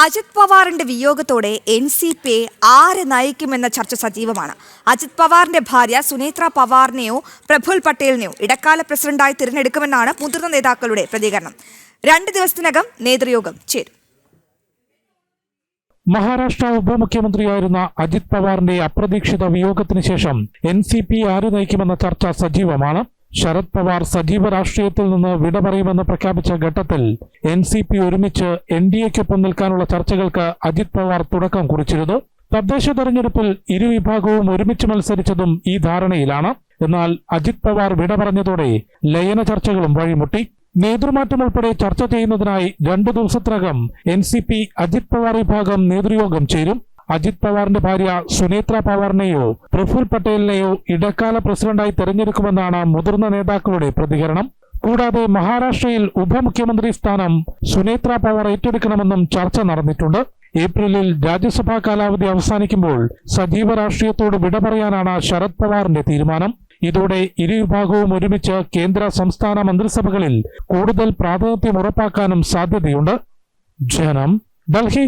Ajith പവാറിന്റെ വിയോഗത്തോടെ NCP ആരെ നയിക്കുമെന്ന ചർച്ച സജീവമാണ്. അജിത് പവാറിന്റെ ഭാര്യ സുനേത്ര പവാറിനെയോ പ്രഫുൽ പട്ടേലിനെയോ ഇടക്കാല പ്രസിഡന്റായി തിരഞ്ഞെടുക്കുമെന്നാണ് മുതിർന്ന നേതാക്കളുടെ പ്രതികരണം. 2 ദിവസത്തിനകം നേതൃയോഗം ചേരും. മഹാരാഷ്ട്ര ഉപമുഖ്യമന്ത്രിയായിരുന്ന അജിത് പവാറിന്റെ അപ്രതീക്ഷിത വിയോഗത്തിന് ശേഷം NCP ആര് നയിക്കുമെന്ന ചർച്ച സജീവമാണ്. ശരത് പവാർ സജീവ രാഷ്ട്രീയത്തിൽ നിന്ന് വിട പറയുമെന്ന് പ്രഖ്യാപിച്ച ഘട്ടത്തിൽ NCP ഒരുമിച്ച് NDAയ്ക്കൊപ്പം നിൽക്കാനുള്ള ചർച്ചകൾക്ക് അജിത് പവാർ തുടക്കം കുറിച്ചിരുന്നു. തദ്ദേശ തെരഞ്ഞെടുപ്പിൽ ഇരുവിഭാഗവും ഒരുമിച്ച് മത്സരിച്ചതും ഈ ധാരണയിലാണ്. എന്നാൽ അജിത് പവാർ വിട പറഞ്ഞതോടെ ലയന ചർച്ചകളും വഴിമുട്ടി. നേതൃമാറ്റം ഉൾപ്പെടെ ചർച്ച ചെയ്യുന്നതിനായി 2 ദിവസത്തിനകം NCP അജിത് പവാർ വിഭാഗം നേതൃയോഗം ചേരും. അജിത് പവാറിന്റെ ഭാര്യ സുനേത്ര പവാറിനെയോ പ്രഫുൽ പട്ടേലിനെയോ ഇടക്കാല പ്രസിഡന്റായി തെരഞ്ഞെടുക്കുമെന്നാണ് മുതിർന്ന നേതാക്കളുടെ പ്രതികരണം. കൂടാതെ മഹാരാഷ്ട്രയിൽ ഉപമുഖ്യമന്ത്രി സ്ഥാനം സുനേത്ര പവാർ ഏറ്റെടുക്കണമെന്നും ചർച്ച നടന്നിട്ടുണ്ട്. ഏപ്രിലിൽ രാജ്യസഭാ കാലാവധി അവസാനിക്കുമ്പോൾ സജീവ രാഷ്ട്രീയത്തോട് വിട പറയാനാണ് ശരത് പവാറിന്റെ തീരുമാനം. ഇതോടെ ഇരുവിഭാഗവും ഒരുമിച്ച് കേന്ദ്ര സംസ്ഥാന മന്ത്രിസഭകളിൽ കൂടുതൽ പ്രാതിനിധ്യം ഉറപ്പാക്കാനും സാധ്യതയുണ്ട്. ജനം, ഡൽഹി.